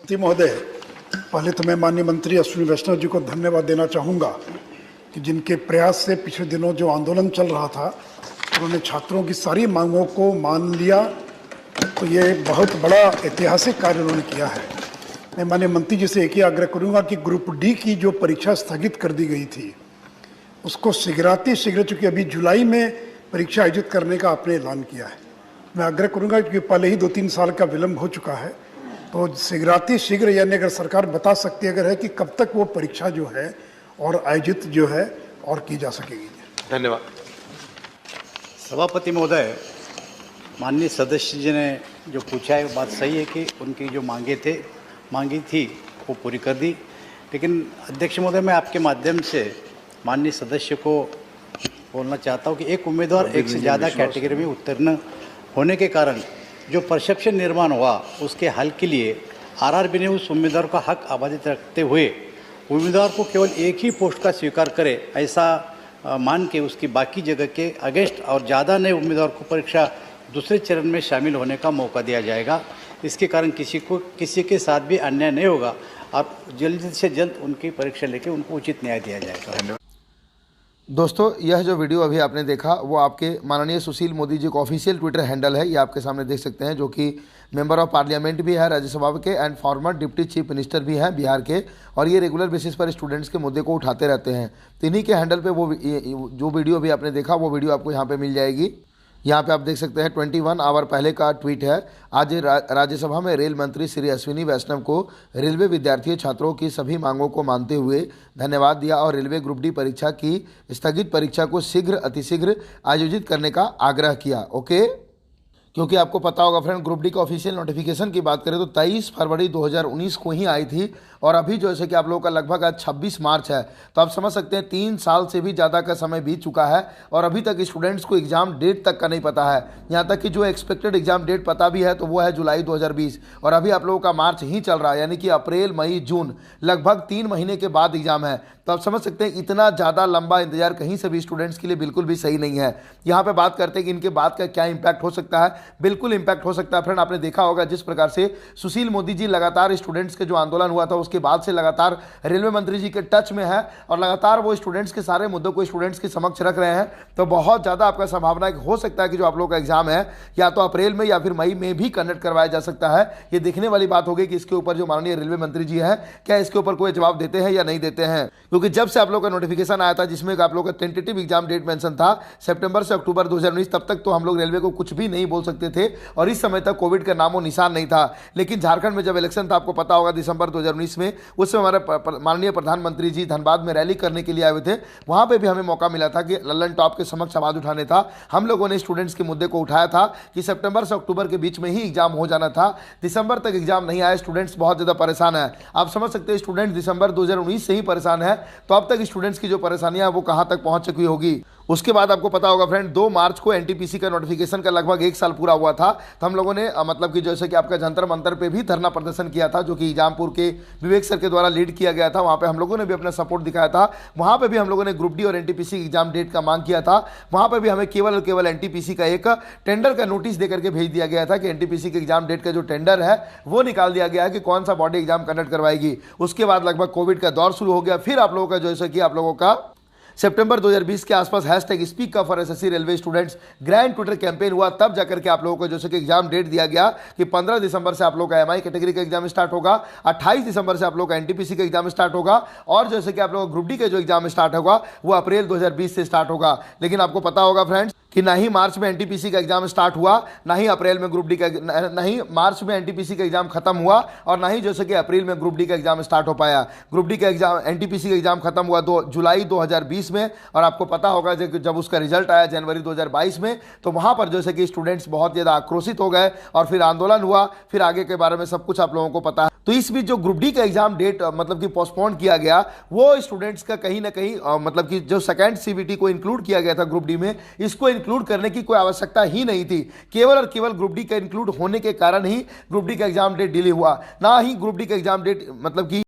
महोदय, पहले तो मैं माननीय मंत्री अश्विनी वैष्णव जी को धन्यवाद देना चाहूँगा कि जिनके प्रयास से पिछले दिनों जो आंदोलन चल रहा था उन्होंने छात्रों की सारी मांगों को मान लिया। तो ये बहुत बड़ा ऐतिहासिक कार्य उन्होंने किया है। मैं माननीय मंत्री जी से एक ही आग्रह करूँगा कि ग्रुप डी की जो परीक्षा स्थगित कर दी गई थी उसको शीघ्र, चूँकि अभी जुलाई में परीक्षा आयोजित करने का आपने ऐलान किया है, मैं आग्रह करूँगा कि पहले ही 2-3 साल का विलम्ब हो चुका है, तो शीघ्र यानी अगर सरकार बता सकती है अगर है कि कब तक वो परीक्षा जो है और आयोजित जो है और की जा सकेगी। धन्यवाद। सभापति महोदय, माननीय सदस्य जी ने जो पूछा है वो बात सही है कि उनकी जो मांगी थी वो पूरी कर दी। लेकिन अध्यक्ष महोदय, मैं आपके माध्यम से माननीय सदस्य को बोलना चाहता हूँ कि एक उम्मीदवार एक से ज़्यादा कैटेगरी में उत्तीर्ण होने के कारण जो परसेप्शन निर्माण हुआ उसके हल के लिए आरआरबी ने उस उम्मीदवार का हक आबादित रखते हुए उम्मीदवार को केवल एक ही पोस्ट का स्वीकार करे ऐसा मान के उसकी बाकी जगह के अगेंस्ट और ज़्यादा नए उम्मीदवार को परीक्षा दूसरे चरण में शामिल होने का मौका दिया जाएगा। इसके कारण किसी के साथ भी अन्याय नहीं होगा और जल्द से जल्द उनकी परीक्षा लेके उनको उचित न्याय दिया जाएगा। दोस्तों, यह जो वीडियो अभी आपने देखा वो आपके माननीय सुशील मोदी जी का ऑफिशियल ट्विटर हैंडल है, ये आपके सामने देख सकते हैं, जो कि मेंबर ऑफ पार्लियामेंट भी है राज्यसभा के and farmer deputy chief minister भी हैं बिहार के, और ये रेगुलर बेसिस पर स्टूडेंट्स के मुद्दे को उठाते रहते हैं। तो इन्हीं के हैंडल पे वो जो वीडियो अभी आपने देखा वो वीडियो आपको यहाँ पे मिल जाएगी। यहाँ पे आप देख सकते हैं 21 आवर पहले का ट्वीट है। आज राज्यसभा में रेल मंत्री श्री अश्विनी वैष्णव को रेलवे विद्यार्थी छात्रों की सभी मांगों को मानते हुए धन्यवाद दिया और रेलवे ग्रुप डी परीक्षा की स्थगित परीक्षा को अतिशीघ्र आयोजित करने का आग्रह किया। ओके, क्योंकि आपको पता होगा फ्रेंड, ग्रुप डी का ऑफिशियल नोटिफिकेशन की बात करें तो 23 फरवरी 2019 को ही आई थी और अभी जैसे कि आप लोगों का लगभग आज 26 मार्च है, तो आप समझ सकते हैं 3 साल से भी ज़्यादा का समय बीत चुका है और अभी तक स्टूडेंट्स को एग्जाम डेट तक का नहीं पता है। यहाँ तक कि जो एक्सपेक्टेड एग्जाम डेट पता भी है तो वो है जुलाई 2020 और अभी आप लोगों का मार्च ही चल रहा है, यानी कि अप्रैल मई जून लगभग 3 महीने के बाद एग्जाम है। तो आप समझ सकते हैं इतना ज़्यादा लंबा इंतजार कहीं से भी स्टूडेंट्स के लिए बिल्कुल भी सही नहीं है। यहाँ पे बात करते हैं कि इनके बाद का क्या इंपैक्ट हो सकता है। बिल्कुल इंपैक्ट हो सकता है फ्रेंड। आपने देखा होगा जिस प्रकार से सुशील मोदी जी लगातार स्टूडेंट्स के जो आंदोलन हुआ था उसके बाद से लगातार रेलवे मंत्री जी के टच में है और लगातार वो स्टूडेंट्स के सारे मुद्दों को स्टूडेंट्स के समक्ष रख रहे हैं, तो बहुत ज़्यादा आपका संभावना हो सकता है कि जो आप लोगों का एग्जाम है या तो अप्रैल में या फिर मई में भी कंडक्ट करवाया जा सकता है। ये देखने वाली बात होगी कि इसके ऊपर जो माननीय रेलवे मंत्री जी हैं क्या इसके ऊपर कोई जवाब देते हैं या नहीं देते हैं, क्योंकि जब से आप लोग का नोटिफिकेशन आया था जिसमें आप लोग का टेंटेटिव एग्जाम डेट मेंशन था सितंबर से अक्टूबर 2019, तब तक तो हम लोग रेलवे को कुछ भी नहीं बोल सकते थे और इस समय तक कोविड का नामो निशान नहीं था। लेकिन झारखंड में जब इलेक्शन था, आपको पता होगा दिसंबर 2019 में, उस समय हमारे माननीय प्रधानमंत्री जी धनबाद में रैली करने के लिए आए हुए थे। वहां पे भी हमें मौका मिला था कि लल्लन टॉप के समक्ष आवाज उठाने था। हम लोगों ने स्टूडेंट्स के मुद्दे को उठाया था कि सितंबर से अक्टूबर के बीच में ही एग्जाम हो जाना था, दिसंबर तक एग्जाम नहीं आया, स्टूडेंट्स बहुत ज्यादा परेशान है। आप समझ सकते हैं स्टूडेंट दिसंबर 2019 से ही परेशान है, तो अब तक स्टूडेंट्स की जो परेशानियां वो कहां तक पहुंच चुकी होगी। उसके बाद आपको पता होगा फ्रेंड 2 मार्च को एनटीपीसी का नोटिफिकेशन का लगभग 1 साल पूरा हुआ था, तो हम लोगों ने मतलब कि जैसे कि आपका जंतर मंतर पे भी धरना प्रदर्शन किया था, जो कि इजामपुर के विवेक सर के द्वारा लीड किया गया था। वहां पे हम लोगों ने भी अपना सपोर्ट दिखाया था। वहां पे भी हम लोगों ने ग्रुप डी और एनटीपीसी एग्जाम डेट का मांग किया था। वहां पे भी हमें केवल एनटीपीसी का एक टेंडर का नोटिस देकर के भेज दिया गया था कि एनटीपीसी के एग्जाम डेट का जो टेंडर है वो निकाल दिया गया है कि कौन सा बॉडी एग्जाम कंडक्ट करवाएगी। उसके बाद लगभग कोविड का दौर शुरू हो गया। फिर आप लोगों का जैसे कि आप लोगों का सितंबर 2020 के आसपास #speak up for SSC railway students grand Twitter campaign हुआ, तब जाकर के आप लोगों को जैसे कि एग्जाम डेट दिया गया कि 15 दिसंबर से आप लोगों का एमआई कैटेगरी का एग्जाम स्टार्ट होगा, 28 दिसंबर से आप लोगों का एनटीपीसी का एग्जाम स्टार्ट होगा और जैसे कि आप लोगों का ग्रुप डी का जो एग्जाम स्टार्ट होगा वो अप्रैल 2020 से स्टार्ट होगा। लेकिन आपको पता होगा फ्रेंड्स कि ना ही मार्च में एनटीपीसी का एग्जाम स्टार्ट हुआ, ना ही अप्रैल में ग्रुप डी का, ना ही मार्च में एनटीपीसी का एग्जाम खत्म हुआ और ना ही जैसे कि अप्रैल में ग्रुप डी का एग्जाम स्टार्ट हो पाया। ग्रुप डी का एग्जाम, एनटीपीसी का एग्जाम खत्म हुआ जुलाई 2020 में और आपको पता होगा जब उसका रिजल्ट आया जनवरी 2022 में, तो वहां पर जैसे कि स्टूडेंट्स बहुत ज्यादा आक्रोशित हो गए और फिर आंदोलन हुआ। फिर आगे के बारे में सब कुछ आप लोगों को पता है। तो इस बीच जो ग्रुप डी का एग्जाम डेट मतलब कि पोस्टपोन किया गया, वो स्टूडेंट्स का कहीं ना कहीं मतलब कि जो सेकंड सीबीटी को इंक्लूड किया गया था ग्रुप डी में, इसको इंक्लूड करने की कोई आवश्यकता ही नहीं थी। केवल और केवल ग्रुप डी का इंक्लूड होने के कारण ही ग्रुप डी का एग्जाम डेट डिले हुआ, ना ही ग्रुप डी का एग्जाम डेट मतलब कि